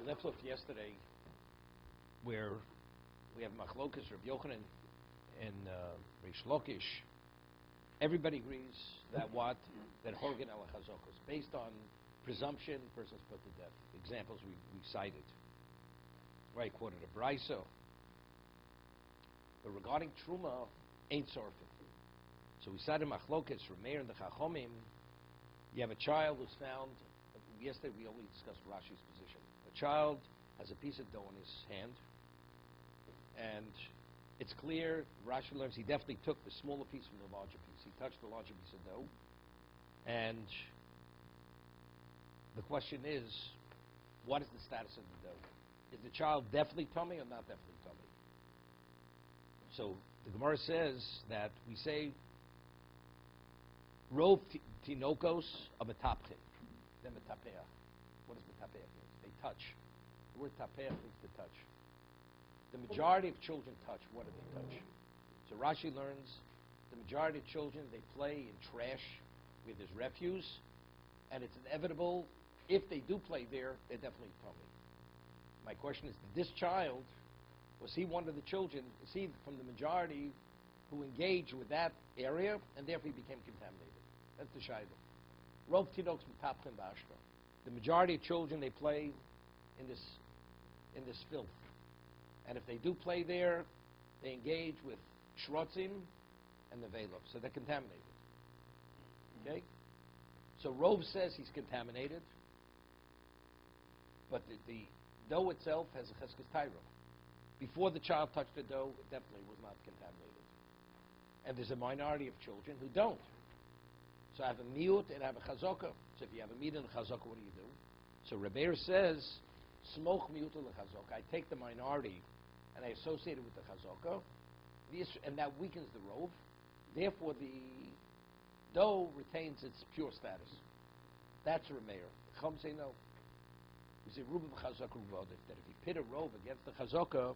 We left off yesterday where we have Machlokas, Rabbi Yochanan, and Reish Lakish. Everybody agrees that what? That Horgan el Chazokos. Based on presumption, person's put to death. Examples we cited. Right, quoted a Braiso. But regarding Truma, ain't sorted. So we cited Machlokas, Rameir and the Chachomim. You have a child who's found, yesterday we only discussed Rashi's position. A child has a piece of dough in his hand, and it's clear, Rashi learns he definitely took the smaller piece from the larger piece. He touched the larger piece of dough, and the question is, what is the status of the dough? Is the child definitely tummy or not definitely tummy? So the Gemara says that we say, Rov tinokos of metapchin. Then metapeach. What does metapeach mean? They touch. The word tapeach means to touch. The majority of children touch. What do they touch? So Rashi learns the majority of children, they play in trash where there's refuse, and it's inevitable, if they do play there, they're definitely tummy. My question is, did this child, was he one of the children, is he from the majority who engaged with that area, and therefore he became contaminated? That's the shayla. Rov tinoks metapchin b'ashka. The majority of children, they play in this filth. And if they do play there, they engage with shrotzim and the velov. So they're contaminated. Okay? So Rov says he's contaminated, but the dough itself has a cheskes tyro. Before the child touched the dough, it definitely was not contaminated. And there's a minority of children who don't. So I have a miut and I have a chazaka. So if you have a miut and a chazaka, what do you do? So Rebeir says, smoch miut and chazaka. I take the minority and I associate it with the chazaka, and that weakens the rov. Therefore, the dough retains its pure status. That's Rebeir. The Chum say no. We say rubav chazaka ruvadik. That if you pit a rov against the chazaka,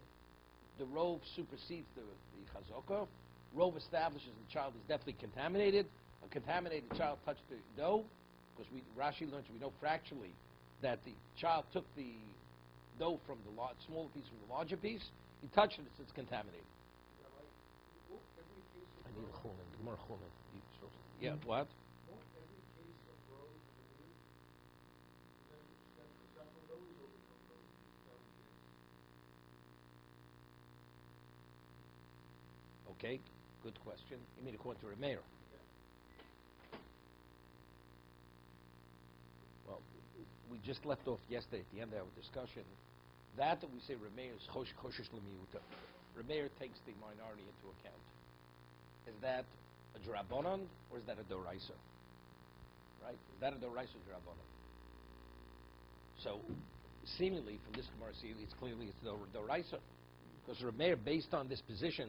the rov supersedes the chazaka. Rov establishes the child is definitely contaminated. A contaminated child touched the dough, because Rashi learns, we know fractionally that the child took the dough from the smaller piece from the larger piece. He touched it, it's contaminated. I need a chulin. More chulin. Yeah, what? Okay, good question. You mean according to Rameir? Well, we just left off yesterday at the end of our discussion. That we say Rameir is choshesh l'miuta. Rameir takes the minority into account. Is that a drabonon or is that a doraisa? Right? Is that a doraisa or drabonon? So, seemingly from this Gemara, it's clearly it's doraisa, because Rameir, based on this position,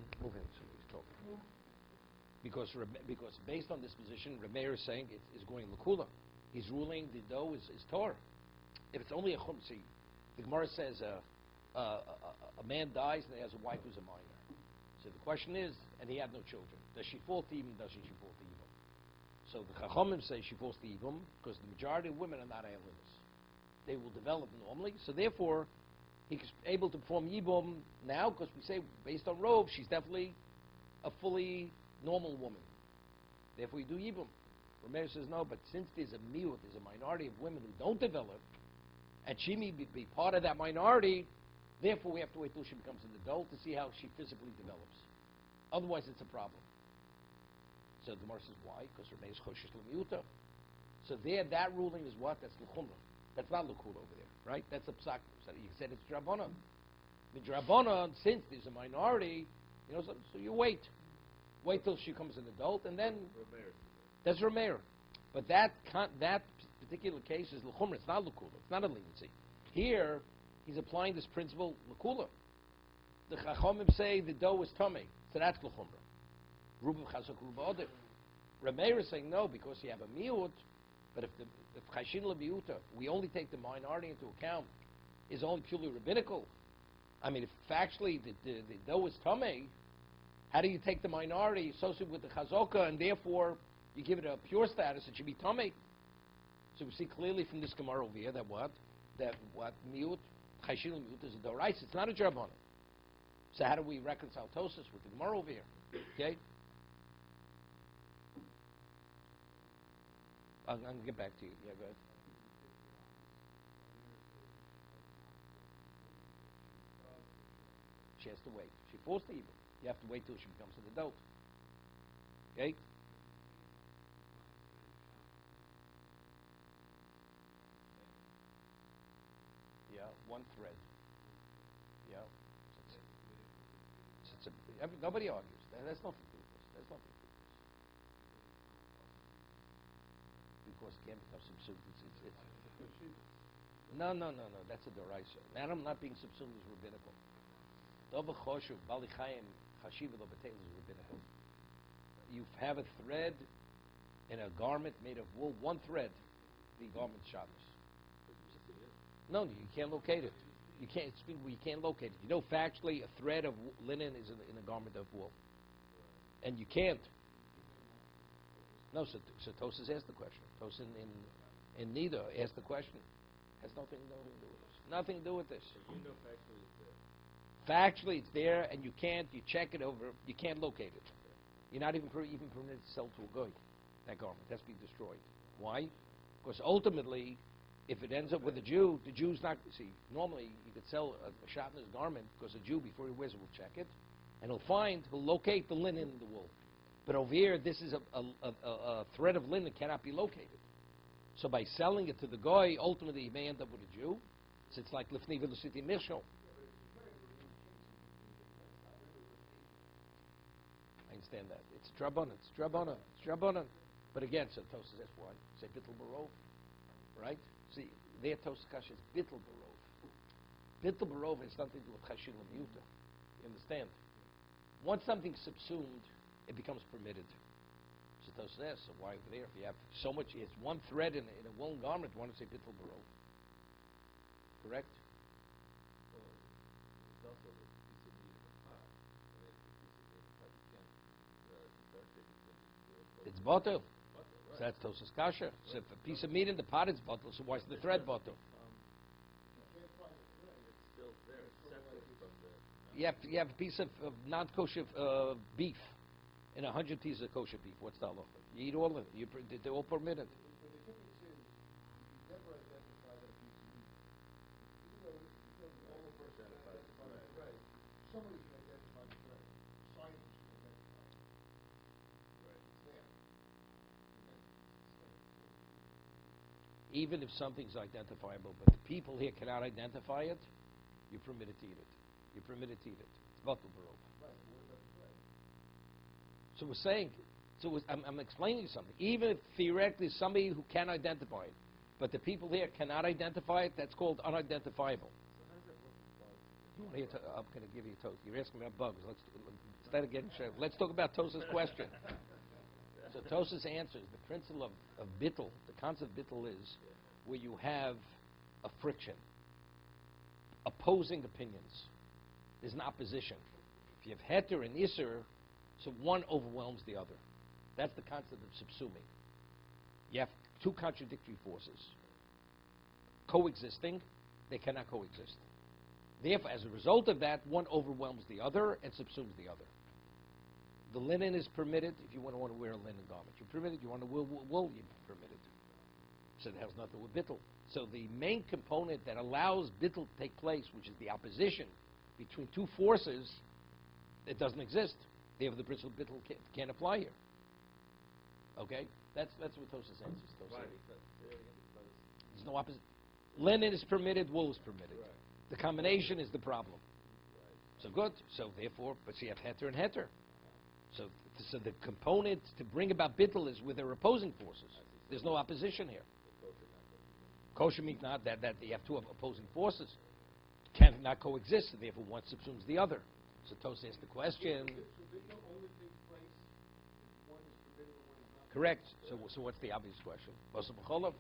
because based on this position, Rameir is saying it's going l'kula. He's ruling the dough is tor. If it's only a chumsi, the Gemara says a man dies and he has a wife who's a minor. So the question is, and he had no children, does she fall to Ibn, doesn't she fall to Ibn? So the Chachamim say she falls to Ibn because the majority of women are not aliens. They will develop normally, so therefore he's able to perform Yibum now because we say, based on Rov, she's definitely a fully normal woman. Therefore you do Yibum. Rameir says no, but since there's a miut, there's a minority of women who don't develop, and she may be part of that minority, therefore we have to wait till she becomes an adult to see how she physically develops. Otherwise it's a problem. So the Gemara says, why? Because Rameir is choshesh l'miuta. So there, that ruling is what? That's l'chumra. That's not l'kula over there, right? That's a psak. So you said it's drabonon. The drabonon, since there's a minority, so you wait. Wait till she becomes an adult, and then that's Rameir. But that particular case is l'chumra. It's not l'kula. It's not a leniency. Here, he's applying this principle l'kula. The Chachomim say the dough is tummy, so that's l'chumra. Rubav chazak rubav odif. Rameir is saying no, because you have a miut. But if chashin l'miuta, we only take the minority into account, is only purely rabbinical. I mean, if factually the dough is tummy, how do you take the minority associated with the chazaka, and therefore you give it a pure status? It should be tummy. So we see clearly from this Gemara over here that what miut Chayshil Miut is a Dorais. It's not a Drabanan. So how do we reconcile Tosas with the Gemara over here? Okay? I'm going to get back to you. Yeah, go ahead. She has to wait. She forced to eat it. You have to wait till she becomes an adult. Okay? Yeah, one thread. Yeah. Nobody argues. That's nothing to do with this. That's nothing to do with this. Because it can't become subsumed. No. That's a deraisa. Adam not being subsumed is rabbinical. Dova choshuv, bali chayim, chashiva lo betel is rabbinical. You have a thread in a garment made of wool, one thread, the garment Shabbos. No, you can't locate it. You can't locate it. You know, factually, a thread of linen is in a garment of wool, and you can't. No, so Tosas asked the question. Tosas in Nida asked the question. Has nothing to do with this. Nothing to do with this. You know factually it's there. Factually, it's there, and you can't. You check it over. You can't locate it. You're not even permitted to sell to a goy. That garment has to be destroyed. Why? Because ultimately, if it ends up with a Jew, the Jew's not. See, normally you could sell a shatner's garment because a Jew, before he wears it, will check it, and he'll locate the linen in the wool. But over here, this is a thread of linen that cannot be located. So by selling it to the goy, ultimately he may end up with a Jew. So it's like lifnei v'lusiti mirshal. I understand that. It's drabanan. But again, so Tosas says why? Say bittul barov, right? See, their Tosas kasha is bittul barov. Bittul barov has something to do with chashil miyuta. You understand? Once something's subsumed, it becomes permitted. So Tosas says, so why over there? If you have so much, it's one thread in a woolen garment, you want to say bittul barov. Correct? Well, it's also a piece of meat in the pot. I mean, it's a piece of meat in the pot. You can't differentiate between It's bottle. Right. So that's Tosas kasha. So if a piece of meat in the pot is bottle, so why is the thread bottle? You can't find the thread. It's still there. It's separate from the... You have a piece of non-kosher beef in 100 pieces of kosher beef. What's the halacha? You eat all of it. They're all permitted. But the difference is, you never identify that piece of meat. Even though normal person identifies the thread, somebody should identify the thread. Scientists should identify it. Right. It's there. Even if something's identifiable, but the people here cannot identify it, you're permitted to eat it. You're permitted to eat it. It's bottle barov. Right, but what about the thread? So we're saying, I'm explaining something. Even if theoretically somebody who can identify it, but the people here cannot identify it, that's called unidentifiable. So how does that work with bugs? You want to hear? I'm going to give you a toast. You're asking about bugs. Instead of getting shaved, let's talk about Tosas' question. So Tosas answers the principle of bittul. The concept of bittul is where you have a friction, opposing opinions. There's an opposition. If you have heter and iser, so one overwhelms the other. That's the concept of subsuming. You have two contradictory forces coexisting. They cannot coexist. Therefore, as a result of that, one overwhelms the other and subsumes the other. The linen is permitted if you want to wear a linen garment. You're permitted. You want to wear wool, you're permitted. So that has nothing with bittul. So the main component that allows bittul to take place, which is the opposition between two forces, it doesn't exist. Therefore, the principle of bittul can't apply here. Okay? That's what Tosas answers. Why? Because there's no opposite. Linen is permitted, wool is permitted. Right. The combination is the problem. Right. So good. So therefore, but you have heter and heter. So the component to bring about bittul is with their opposing forces. There's no opposition here. Kosher means not that you have two opposing forces cannot coexist, and therefore one subsumes the other. So Tosas asked the question. So bittul only takes place if one is permitted and one is not. Correct. So what's the obvious question? Basar b'cholov.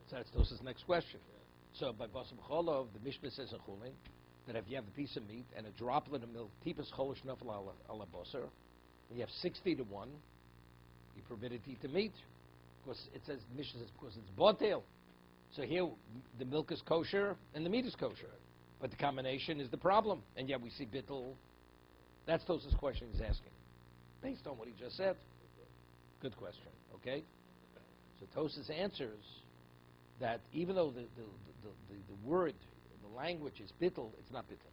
Exactly. So that's Tosas' next question. Yeah. So by Basar b'cholov, the Mishnah says in Chulin that if you have a piece of meat and a droplet of milk, tipas cholish nafel ala basar, and you have 60 to 1, you're permitted to eat the meat. Because it says, Mishnah says, because it's botel. So here, the milk is kosher and the meat is kosher. But the combination is the problem. And yet we see bittul. That's Tos's question he's asking. Based on what he just said. Good question. Okay? So Tos's answers that even though the word, the language is bittul, it's not bittul.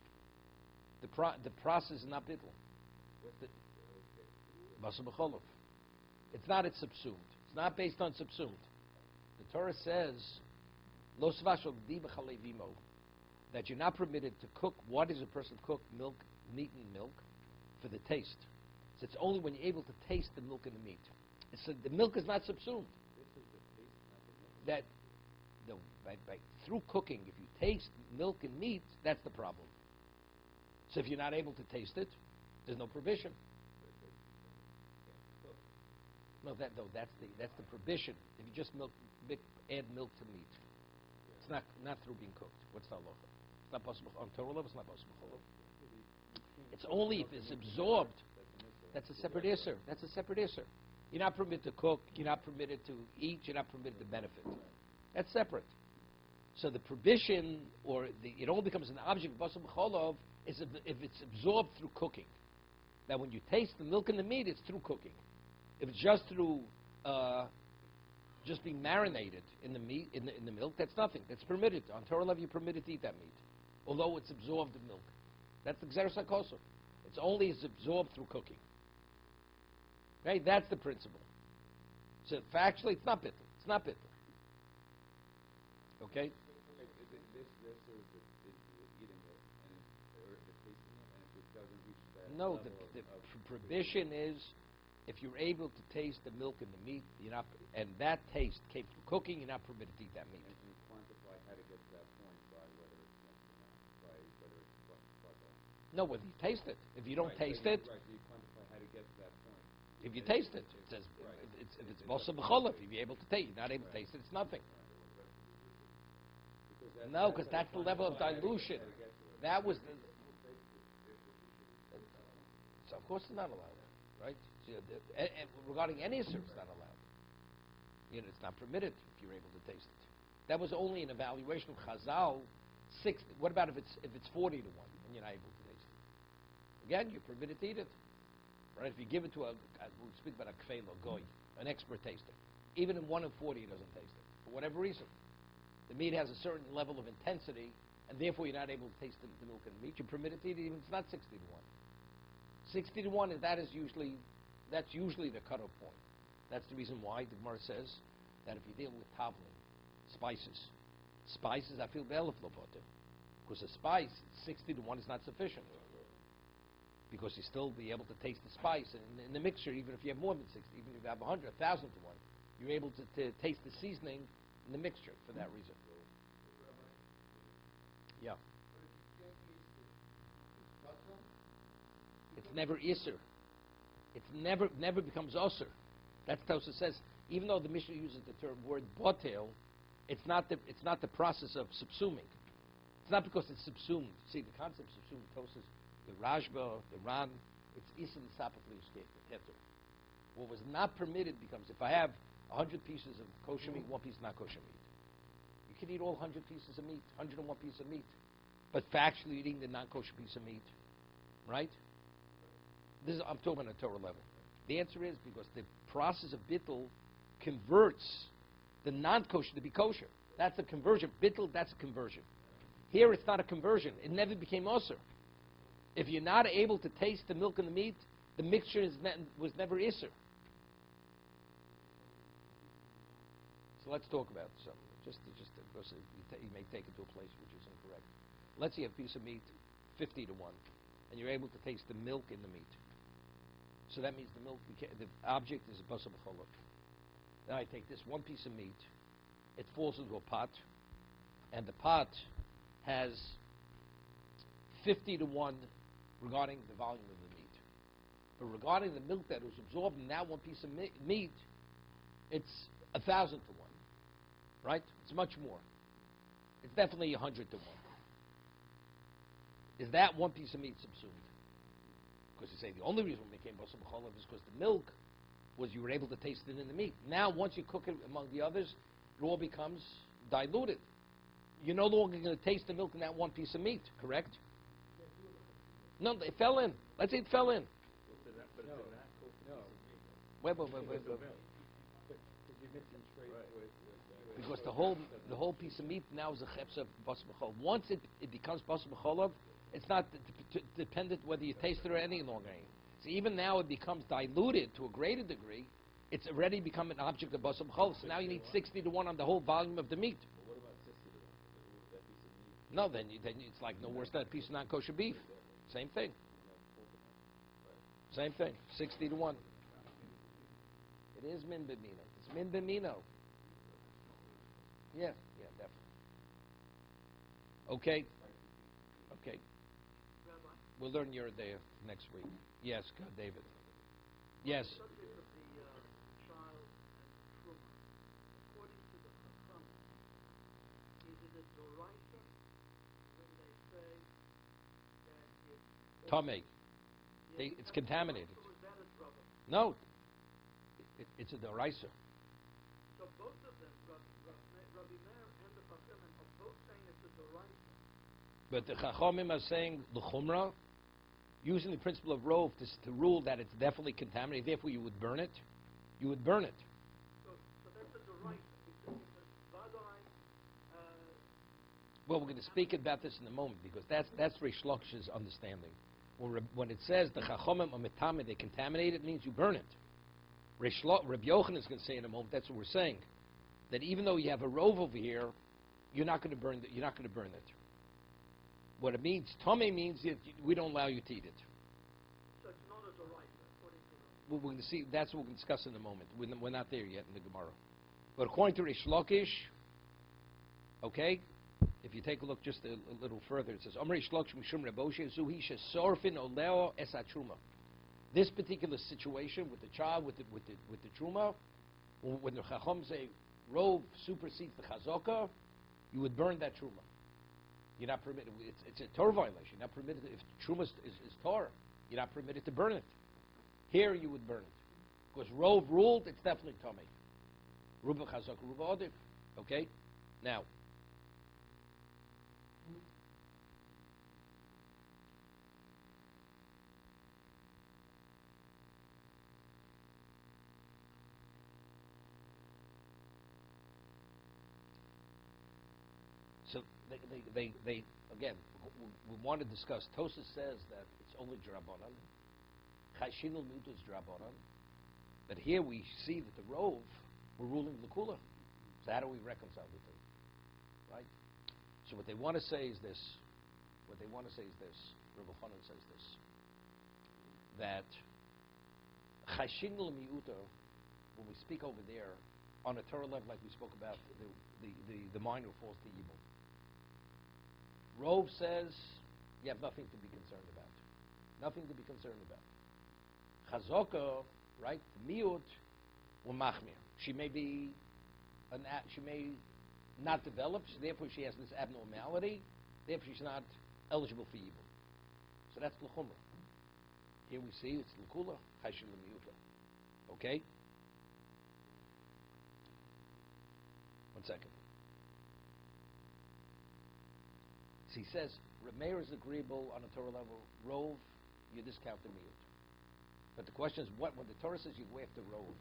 The process is not bittul. Basar b'cholov. It's not, it's subsumed. It's not based on subsumed. The Torah says, Lo svashol di b'chalevimo, that you're not permitted to cook. What does a person cook? Milk, meat and milk, for the taste. So it's only when you're able to taste the milk and the meat. So the milk is not subsumed. That through cooking, if you taste milk and meat, that's the problem. So if you're not able to taste it, there's no prohibition. No, that's the prohibition. If you just add milk to meat, it's not through being cooked. What's the halacha? It's not possible on Torah level. It's not possible. It's only if it's absorbed. That's a separate isser. That's a separate isser. You're not permitted to cook. You're not permitted to eat. You're not permitted to benefit. That's separate. So the prohibition, it only becomes an object of basar b'cholov is if it's absorbed through cooking. Now, when you taste the milk and the meat, it's through cooking. If it's just through just being marinated in the meat, in the milk, that's nothing. That's permitted. On Torah level, you're permitted to eat that meat, although it's absorbed in milk. That's the gzeres hakosher. It's only as absorbed through cooking. Okay, that's the principle. So factually, it's not bittul. It's not bittul. Okay. This is eating it or the tasting it, and if it doesn't reach that No, level the of prohibition is if you're able to taste the milk and the meat, you're not, and that taste came through cooking, you're not permitted to eat that meat. And quantify how to get to that point by whether it's by whether it's puzzle. No, whether you taste it. If you don't taste it, Right, you quantify how to get to that point. if you taste it, it says if it's basar b'cholov, if you're able to taste, you're not able to taste it, it's nothing. No, because that's the level of dilution. That was the. So of course it's not allowed, right? So, regarding any issue, it's not allowed. It's not permitted if you're able to taste it. That was only an evaluation of Chazal. 60. What about if it's 40 to 1 and you're not able to taste it? Again, you're permitted to eat it, right? If you give it to we'll speak about a kfeil or goy, an expert taster, even in 1 in 40 he doesn't taste it for whatever reason. The meat has a certain level of intensity, and therefore you're not able to taste the milk and the meat. You're permitted to eat it even if it's not 60 to 1. 60 to 1, that's usually the cutoff point. That's the reason why the Gemara says that if you're dealing with tavlin, spices, I feel be'elef lo poter. Because a spice, 60 to 1 is not sufficient. Because you still be able to taste the spice in the mixture, even if you have more than 60, even if you have 100, 1,000 to 1. You're able to taste the seasoning in the mixture for that reason. Yeah. But if you can't taste the bottom, It's never isser. It's never becomes osir. That's Tosa says. Even though the Mishnah uses the word botel, it's not the process of subsuming. It's not because it's subsumed. See, the concept of subsumed, Tosa, the Rashba, the Ran, it's isser l'sapafliuskei, the tetur. What was not permitted becomes, if I have 100 pieces of kosher meat, 1 piece not kosher meat. You can eat all 100 pieces of meat, 101 pieces of meat, but factually eating the non-kosher piece of meat, right? I'm talking on a Torah level. The answer is because the process of bittul converts the non-kosher to be kosher. That's a conversion. Bittul, that's a conversion. Here it's not a conversion. It never became osir. If you're not able to taste the milk and the meat, the mixture was never isser. So let's talk about something. Just because you may take it to a place which is incorrect. Let's say you have a piece of meat, 50 to 1, and you're able to taste the milk in the meat. So that means the object is basar b'cholov. Then I take this 1 piece of meat, it falls into a pot, and the pot has 50 to 1 regarding the volume of the meat. But regarding the milk that was absorbed in that 1 piece of meat, it's 1,000 to 1. Right? It's much more. It's definitely 100 to 1. Is that 1 piece of meat subsumed? Because you say the only reason it became basar b'cholov is because the milk was you were able to taste it in the meat. Now, once you cook it among the others, it all becomes diluted. You're no longer going to taste the milk in that one piece of meat, correct? No, it fell in. Let's say it fell in. But it's a not kosher No. piece of meat. Wait. Because of milk. But you're mixing straight with Because the whole piece of meat now is a chepsa of basar b'chol. Once it becomes basar b'cholav, it's not dependent whether you taste it or any longer. So even now it becomes diluted to a greater degree. It's already become an object of basar b'chol. So now you need 60 to 1 on the whole volume of the meat. But what about 60 to 1? That piece of meat? No, then it's like no worse than a piece of non-kosher beef. Same thing. Same thing. 60 to 1. It is min b'mino. It's min b'mino. Yeah, definitely. Okay. We'll learn your day next week. Yes, go, David. Yes. The subject of the child and truma, according to the Chacham, is it a doraisa when they say that it's Tomei. It's contaminated. or is that a drubba? No. It's a doraisa. So both of them, Rabbi Meir and the Chachamim, are both saying it's a doraisa. But the Chachamim are saying the chumrah, using the principle of rove to rule that it's definitely contaminated. Therefore, you would burn it. You would burn it. So that's a doraisa. It's a vadai. Well, we're going to speak about this in a moment because that's Reish Lakish's understanding. When it says the Chachamim are metame, they contaminate it, means you burn it. Rabbi Yochanan is going to say in a moment. That's what we're saying. That even though you have a rove over here, you're not going to burn it. You're not going to burn it. What it means, Tomei means that we don't allow you to eat it. So it's not a doraisa, according to the... We're going to see. That's what we're going to discuss in a moment. We're not there yet in the Gemara. But according to Reish Lakish, okay, if you take a look just a little further, it says, Amr Reish Lakish mishum Reboshe zuhi shesorfin oleo es truma. This particular situation with the child, with the truma, when the Chacham say rove supersedes the chazaka, you would burn that truma. You're not permitted. It's a Torah violation. You're not permitted. If truma is Torah, you're not permitted to burn it. Here you would burn it because rove ruled. It's definitely tummy. Ruba chazaka, ruba odif. Okay. Now. So they again, we want to discuss. Tosas says that it's only drabanan. Chashinul mut is drabanan. But here we see that the rove were ruling l'kula. So how do we reconcile the two? Right. So what they want to say is this. Rabbi Chanan says this. That chashinul miuta, when we speak over there on a Torah level, like we spoke about, the minor falls to evil. Rove says you have nothing to be concerned about. Nothing to be concerned about. Chazaka, right? The miut will machmir. She may not develop. Therefore, she has this abnormality. Therefore, she's not eligible for evil. So that's l'chumra. Here we see it's l'kula chayshul l'miuta. Okay. 1 second. So he says, Meir is agreeable on a Torah level. Rove, you discount the miut. But the question is, when the Torah says you go after rove,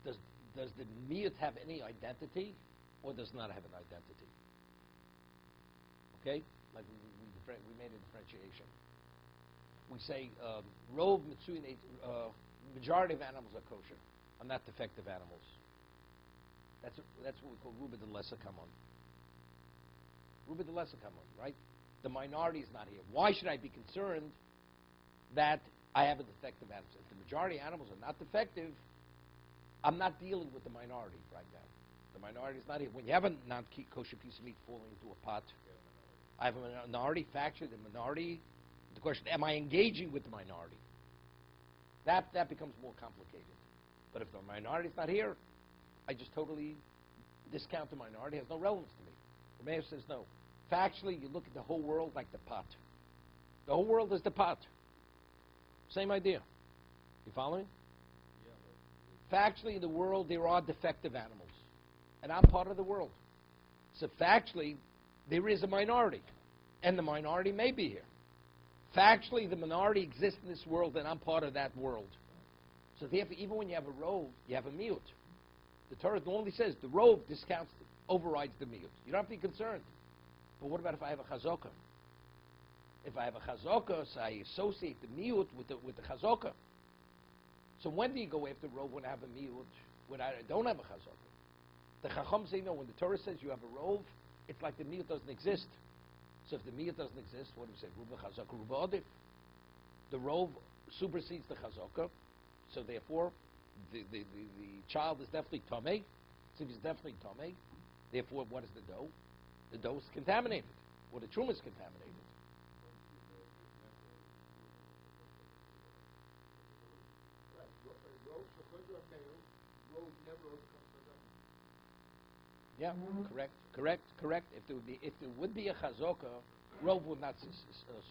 does the miut have any identity, or does not have an identity? Okay, like we made a differentiation. We say rove mitzuin, majority of animals are kosher, are not defective animals. That's what we call ruba de lesser kamon. Ruba de lesser kamon, right? The minority is not here. Why should I be concerned that I have a defective animal? If the majority of animals are not defective, I'm not dealing with the minority right now. The minority is not here. When you have a non-kosher piece of meat falling into a pot, I have a minority, factually the minority. The question, am I engaging with the minority? That becomes more complicated. But if the minority is not here, I just totally discount the minority. It has no relevance to me. The mayor says no. Factually, you look at the whole world like the pot. The whole world is the pot. Same idea. You following? Yeah, Factually, in the world, there are defective animals. And I'm part of the world. So factually, there is a minority, and the minority may be here. Factually, the minority exists in this world, and I'm part of that world. So therefore, even when you have a rove, you have a miut. The Torah normally says the rove discounts, overrides the miut. You don't have to be concerned. But what about if I have a chazaka? If I have a chazaka, so I associate the miut with the chazaka. So when do you go after rove when I have a miut, when I don't have a chazaka? The chacham say no. When the Torah says you have a rove, it's like the miut doesn't exist. So if the miut doesn't exist, what do we say? Ruba chazaka, ruba adif. The rove supersedes the chazaka. So therefore, the child is definitely tamei. So if he's definitely tamei, therefore, what is the dough? The dough is contaminated, or the truma is contaminated. Right. Rove, so because you're a male, rove never overcomes chazaka. Yeah, correct. If there would be a chazaka, rove would not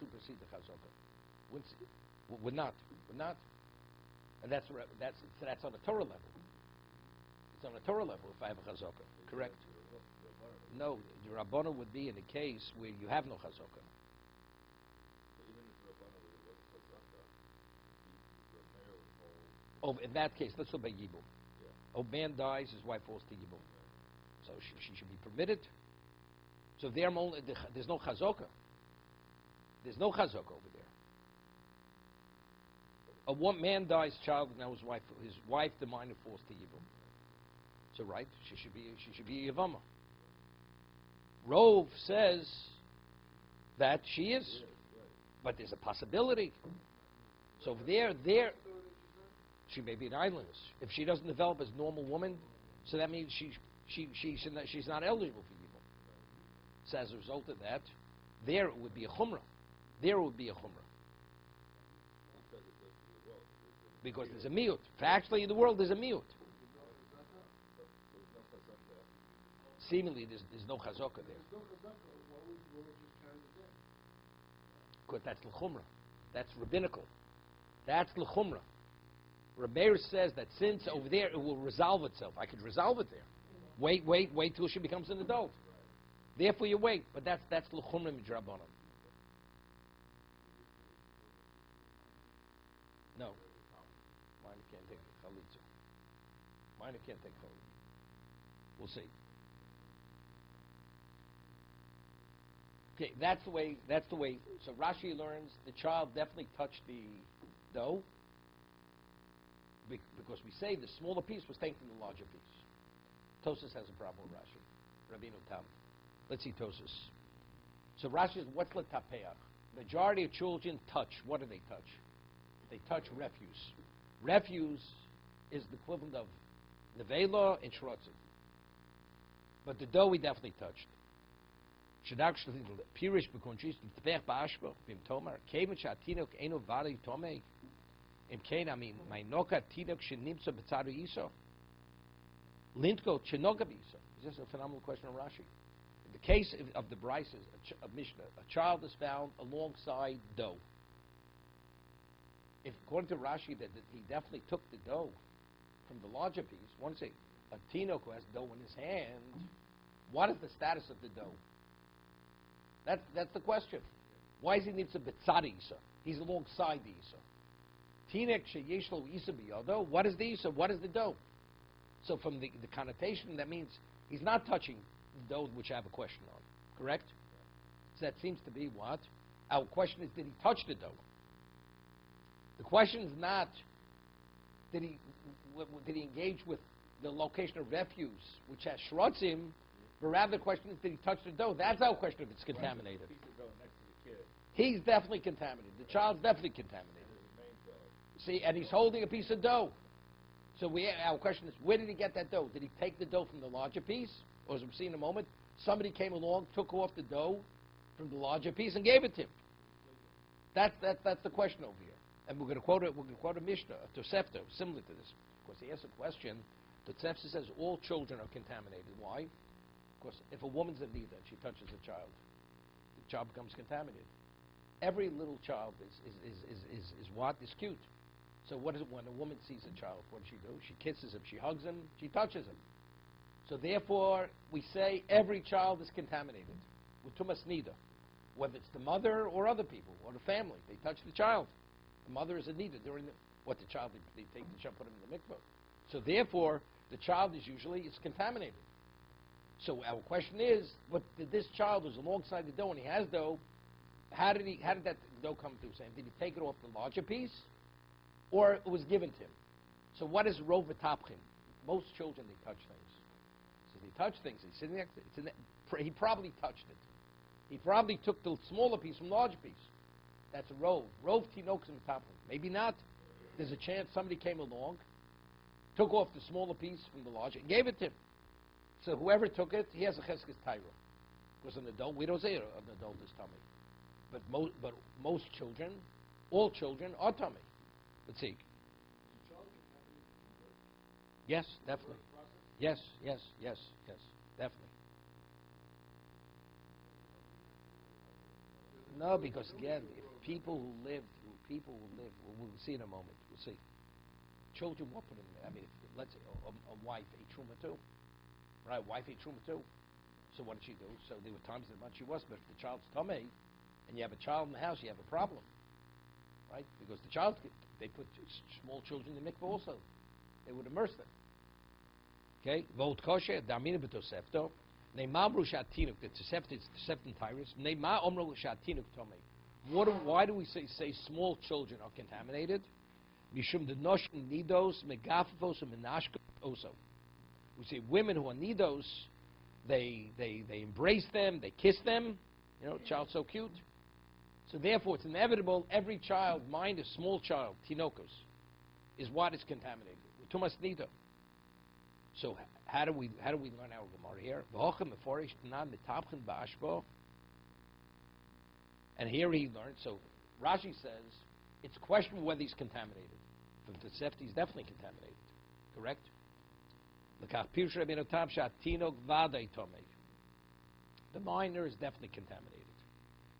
supersede the chazaka. Would not. And that's on a Torah level. It's on a Torah level if I have a chazaka. Correct? No, the Rabbana would be in a case where you have no chazaka. Oh, in that case, let's look at Yibum. Oh, man dies, his wife falls to Yibum. So she should be permitted. So there's no chazaka. There's no chazaka over there. One man dies, child, and now his wife, the minor, falls to Yibum. So right, she should be a Yavama. Rove says that she is, but there's a possibility. So there, she may be an islandess. If she doesn't develop as a normal woman, so that means she's not eligible for Yibum. So as a result of that, there it would be a chumrah. Because there's a miut. Factually, in the world, there's a miut. Seemingly, there's no chazaka there. Because that's l'chumra. That's rabbinical. That's l'chumra. Rabbeir says that since over there it will resolve itself. I could resolve it there. Wait till she becomes an adult. Therefore you wait. But that's l'chumra midrabanan. No. Minor can't take chalitza. Minor can't take chalitza. We'll see. Okay, that's the way. So Rashi learns the child definitely touched the dough because we say the smaller piece was taken from the larger piece. Tosas has a problem with Rashi. Rabbeinu Tam. Let's see Tosas. So Rashi says, what's l'tapeach? Majority of children touch. What do they touch? They touch refuse. Refuse is the equivalent of nevela and shrotzim. But the dough we definitely touched. Should actually pirish b'konchis t'pech ba'ashba b'im tomar kevin sha'atinok eno v'ari tomei im kein I mean my noka tinok shenimtza b'tzadu iso lintko chenoga b'iso. This is a phenomenal question on Rashi. In the case of the Bryces of Mishnah, a child is found alongside dough. If according to Rashi that he definitely took the dough from the larger piece, one say a tinok who has dough in his hand, what is the status of the dough? That's the question. Why does he need to betzadi isa? He's alongside the isa. Tinek sheyeshlo isa biyado. What is the isa? What is the dough? So from the connotation, that means he's not touching the dough, which I have a question on. Correct? So that seems to be what? Our question is, did he touch the dough? The question is not, did he engage with the location of refuse, which has shrotzim, but rather the question is, did he touch the dough? That's our question if it's contaminated. He's definitely contaminated. The child's definitely contaminated. See, and he's holding a piece of dough. So our question is, where did he get that dough? Did he take the dough from the larger piece? Or as we'll see in a moment, somebody came along, took off the dough from the larger piece and gave it to him. That's the question over here. And we're going to quote a Mishnah, a Tosefta, similar to this. Because he asks a question, the Tosefta says all children are contaminated. Why? Because if a woman's a nida and she touches a child, the child becomes contaminated. Every little child is what? Is cute. So what is it when a woman sees a child? What does she do? She kisses him, she hugs him, she touches him. So therefore, we say every child is contaminated with tumas nida, whether it's the mother or other people or the family. They touch the child. The mother is a nida during the child, they take the child, put him in the mikvah. So therefore, the child is contaminated. So our question is, what did this child who's alongside the dough and he has dough, how did that dough come through? Saying, did he take it off the larger piece, or it was given to him? So what is rov v'tapchin? Most children, they touch things. So they touch things. He's sitting next to it. He probably touched it. He probably took the smaller piece from the larger piece. That's a rov. Rov tinoks and v'tapchin. Maybe not. There's a chance somebody came along, took off the smaller piece from the larger, and gave it to him. So whoever took it, he has a cheskes tyra. Because an adult, we don't say an adult is tummy. But most children, all children are tummy. Let's see. Yes, definitely. Yes, definitely. No, because again, if people who live, we'll see in a moment. We'll see. Children were put in there. I mean, let's say a wife ate truma too, right? Wife ate truma too. So what did she do? So there were times that she was, but if the child's tummy, and you have a child in the house, you have a problem, right? Because the child, they put small children in the mikveh also. They would immerse them. Okay? Vot kosher, damina b'tosefto. Ne'mamru shatinuk, the tosefta is tosefta tyrus. Ne'ma omru shatinuk tomei. Why do we say small children are contaminated? Mishum denoshim nidos megafos and menashkos also. We say women who are nidos, they embrace them, they kiss them. You know, child's so cute. So therefore, it's inevitable every child, mind a small child, tinokos, is what is contaminated. Tumas nido. So how do we learn our Gemara here? And here he learned. So Rashi says it's questionable whether he's contaminated. But the Tosefta, he's definitely contaminated. Correct? The minor is definitely contaminated.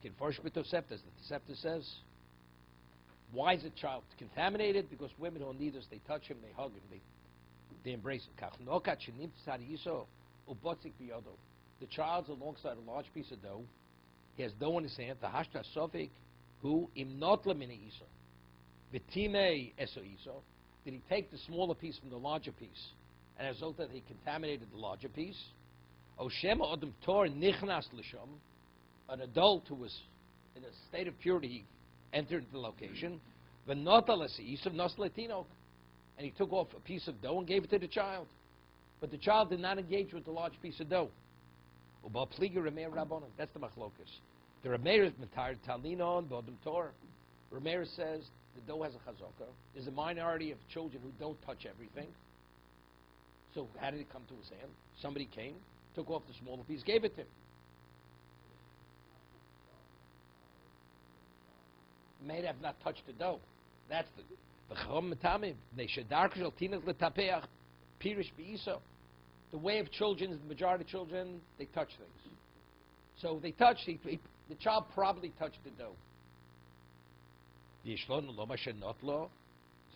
The Tosefta says, why is a child contaminated? Because women who need us, they touch him, they hug him, they embrace him. The child's alongside a large piece of dough. He has dough in his hand. The hashta sofik, who im not lemine iso, v'time eso iso. Did he take the smaller piece from the larger piece, and as a result that he contaminated the larger piece? O shema odem tor nichnas l'sham. An adult who was in a state of purity entered the location, and he took off a piece of dough and gave it to the child. But the child did not engage with the large piece of dough. That's the machlokas. The Rameir is metired talinon bodem tor. Rameir says the dough has a chazaka. There's a minority of children who don't touch everything. So how did it come to his hand? Somebody came, took off the smaller piece, gave it to him. May have not touched the dough. That's the way of children, the majority of children, they touch things. So they touched, the child probably touched the dough.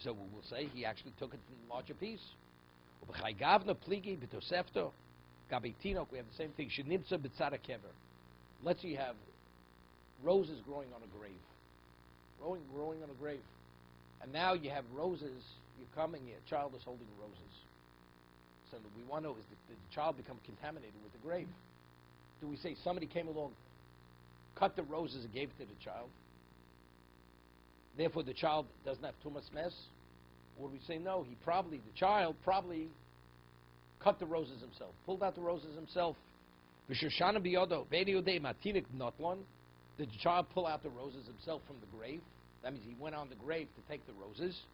So we will say he actually took it from the larger piece. We have the same thing. Let's say you have roses growing on a grave. Growing on a grave. And now you have roses, you're coming here, a child is holding roses. So we want to know, did the child become contaminated with the grave? Do we say somebody came along, cut the roses and gave it to the child? Therefore the child doesn't have tumas mess? Or do we say no, the child probably cut the roses himself, pulled out the roses himself. Did the child pull out the roses himself from the grave? That means he went on the grave to take the roses.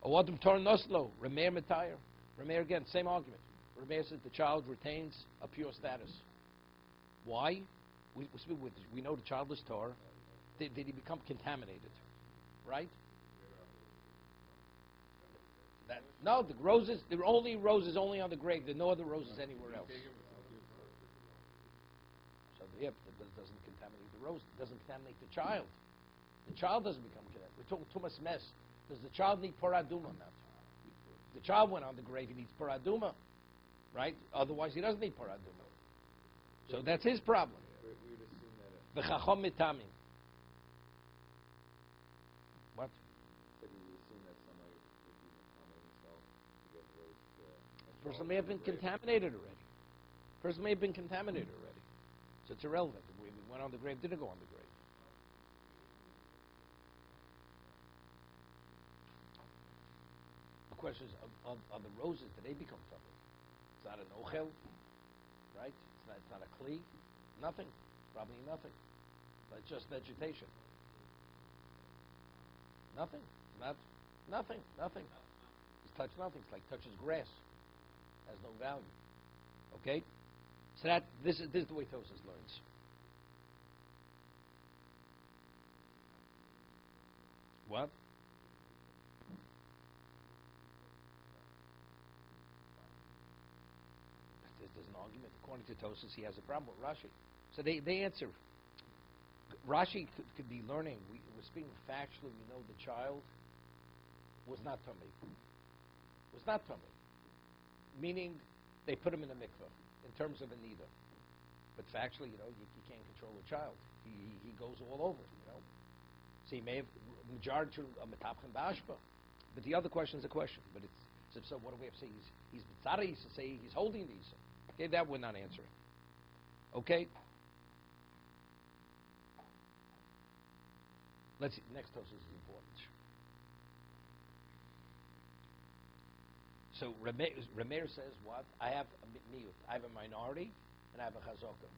Awadum tor noslo, Rameir Matayr. Rameir again, same argument. Rameir says the child retains a pure status. Why? We know the child is tor. Did he become contaminated? Right? No, the roses, there are only roses only on the grave. There are no other roses anywhere else. So yeah, it doesn't contaminate the rose. It doesn't contaminate the child. The child doesn't become contaminated. We're talking tumas mess. Does the child need paraduma now? The child went on the grave. He needs paraduma. right? Otherwise, he doesn't need paraduma. So that's his problem. We would assume that V'chachom mitamim. What? we would assume that somebody would be Muhammad himself to get those. Person may have been contaminated already. Person may have been contaminated already. So it's irrelevant. We went on the grave, didn't go on the grave. The question is, are the roses, did they become tummy? It's not an ochel, right? It's not a kli. Nothing. Probably nothing. But just vegetation. Nothing. Nothing. He's touched nothing. It's like touches grass. Has no value. Okay? So this is the way Tosas learns. What? There's an argument. According to Tosas, he has a problem with Rashi. So they answer. Rashi could be learning. We're speaking factually. We know the child was not tummy. Was not tummy. Meaning they put him in a mikveh in terms of a nida. But factually, you can't control a child. He goes all over, So he may have majority a metapchen bashba. But the other question is a question. But so what do we have to say? He's bitzara. He's to say he's holding these. Okay, that we're not answering. Okay. Let's see. Next Tosas is important. So Rameir says what? I have a miyut. I have a minority, and I have a chazaka.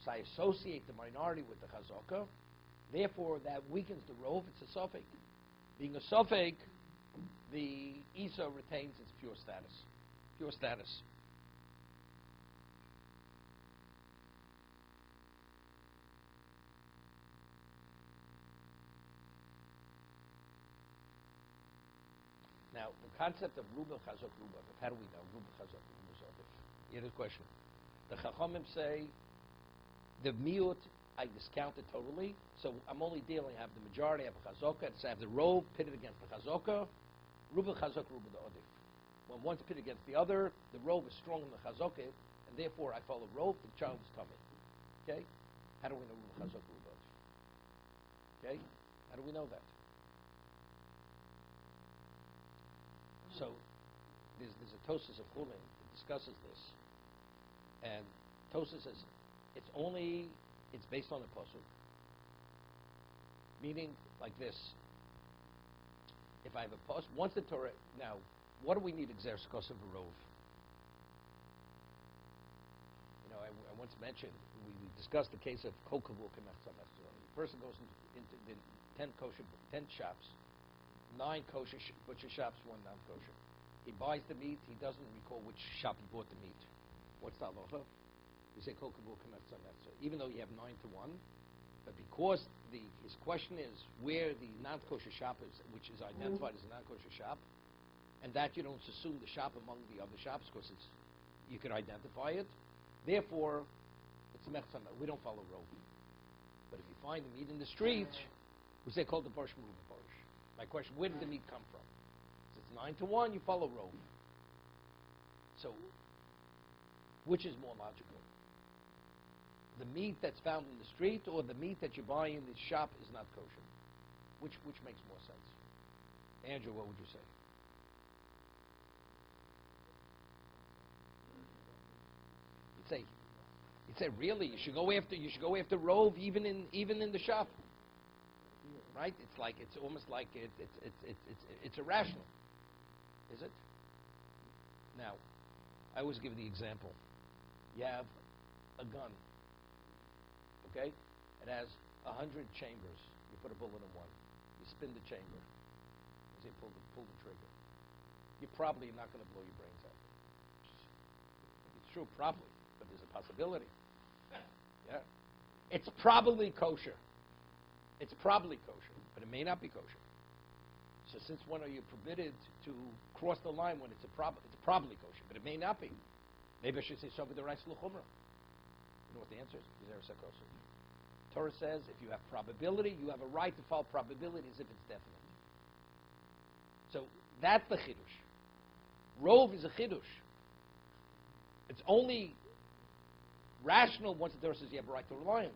So I associate the minority with the chazaka. Therefore, that weakens the rov. It's a suffix. Being a suffix, the Isa retains its pure status. Pure status. Now, the concept of Ruba Chazok Ruba, how do we know? Ruba Chazok Ruba Zodif. Here's the question. The Chachamim say the miut, I discount it totally, so I'm only dealing, I have the majority, I have a Chazokah, so I have the rov pitted against the Chazokah, Ruba Chazok Ruba the Odif. When one's pitted against the other, the rov is stronger than the Chazokah, and therefore I follow rov, the child is coming. Okay? How do we know Ruba Chazok Ruba Odif? Okay? How do we know that? So, there's a Tosas of Chulin that discusses this. And Tosas says, it's based on the pasuk. Meaning, like this. If I have a pasuk, once the Torah, now, what do we need exer skos of a rov? I once mentioned, we discussed the case of kol kavul kemech tzamech. A person goes into the 10 shops, 9 kosher butcher shops, 1 non-kosher. He buys the meat. He doesn't recall which shop he bought the meat. What's the halacha? We say kol kavul kemech tzamech. Even though you have 9 to 1, but because his question is where the non-kosher shop is, which is identified as a non-kosher shop, and that you don't assume the shop among the other shops because you can identify it. Therefore, it's mech tzamech. We don't follow rov. But if you find the meat in the street, we say kol the parsh meruba parsh. My question: where did the meat come from? If it's 9 to 1, you follow rov. So, which is more logical? The meat that's found in the street, or the meat that you buy in the shop is not kosher? Which makes more sense? Andrew, what would you say? You'd say really you should go after rov even in the shop, right? It's almost like it's irrational, is it? Now, I always give the example. You have a gun. Okay? It has 100 chambers. You put a bullet in one. You spin the chamber. As you pull the trigger. You're probably not going to blow your brains out. It's true, probably, but there's a possibility. Yeah? It's probably kosher. It's probably kosher, but it may not be kosher. So since when are you permitted to cross the line when it's probably kosher, but it may not be? Maybe I should say something the rice l'chumrah. You know what the answer is? Torah says if you have probability, you have a right to follow probability as if it's definite. So that's the chiddush. Rov is a chiddush. It's only rational once the Torah says you have a right to rely on that.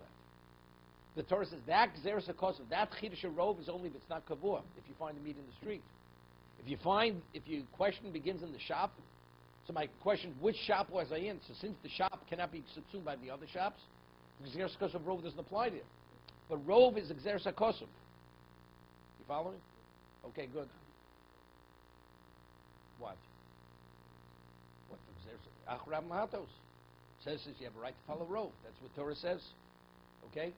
The Torah says that Gzeres HaKosov, that Chiddush Rov is only if it's not Kavua, if you find the meat in the street. If your question begins in the shop, so my question, which shop was I in? So since the shop cannot be subsumed by the other shops, the Gzeres HaKosov Rov doesn't apply there. But Rov is Gzeres HaKosov. You following? Okay, good. What? What the Gzeres Achrav Mahatos says you have a right to follow Rov. That's what Torah says. Okay?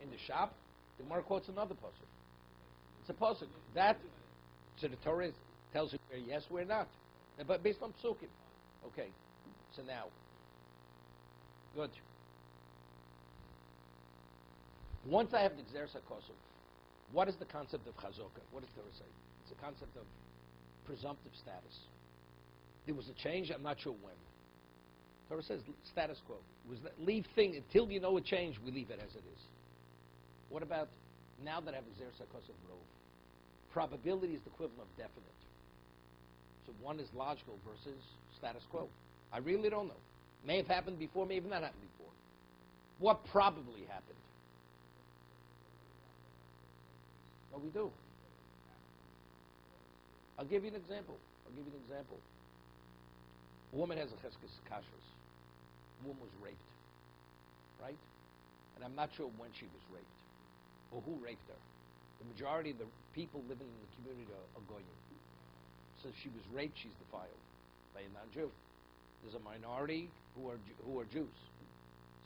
In the shop, the Gemara quotes another pasuk. It's a pasuk. That, so the Torah tells you where yes, where not. But based on psukim. Okay, so now, good. Once I have the Gzeres HaKosov, what is the concept of chazokah? What does Torah say? It's a concept of presumptive status. There was a change, I'm not sure when. Torah says status quo. Leave thing until you know a change, we leave it as it is. What about now that I have a Gzeres HaKosov Rov? Probability is the equivalent of definite. So one is logical versus status quo. I really don't know. May have happened before, may have not happened before. What probably happened? No, we do. I'll give you an example. A woman has a cheskes kashrus. A woman was raped, right? And I'm not sure when she was raped or who raped her. The majority of the people living in the community are goyim. So she was raped, she's defiled by a non-Jew. There's a minority who are Jews.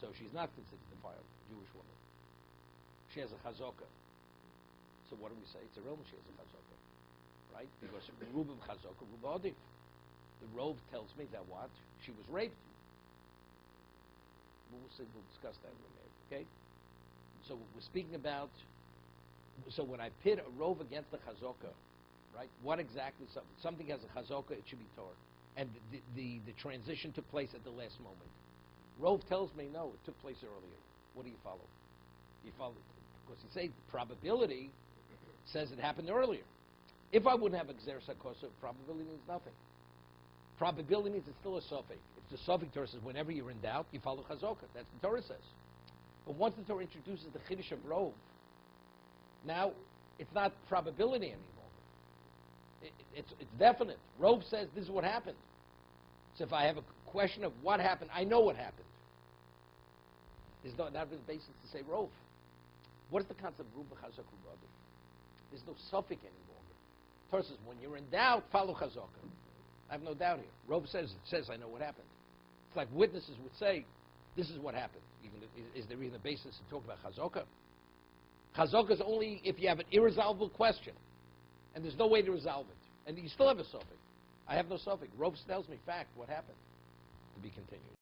So she's not considered defiled, Jewish woman. She has a chazokah. So what do we say? It's a real she has a chazokah, right? Because Rubim chazokah, Rubah adif. The Rov tells me that what? She was raped. We'll discuss that in a minute, okay? So we're speaking about, so when I pit a Rov against the chazokah, right? What exactly, something has a chazokah, it should be Torah. And the transition took place at the last moment. Rov tells me, no, it took place earlier. What do you follow? You follow, because you say probability says it happened earlier. If I wouldn't have a Gzeres HaKosov, probability means nothing. Probability means it's still a suffix. It's the suffix Torah says whenever you're in doubt, you follow chazokah. That's what the Torah says. But once the Torah introduces the chiddush of Rov, now it's not probability any longer. It's definite. Rov says this is what happened. So if I have a question of what happened, I know what happened. There's not really basis to say Rov. What is the concept of Ruba Chazok Ruba? There's no suffix any longer. Torah says when you're in doubt, follow chazokah. I have no doubt here. Rov says I know what happened. It's like witnesses would say, this is what happened. Is there even a basis to talk about chazokah? Chazokah is only if you have an irresolvable question, and there's no way to resolve it, and you still have a suffix. I have no suffix. Rov tells me fact what happened. To be continued.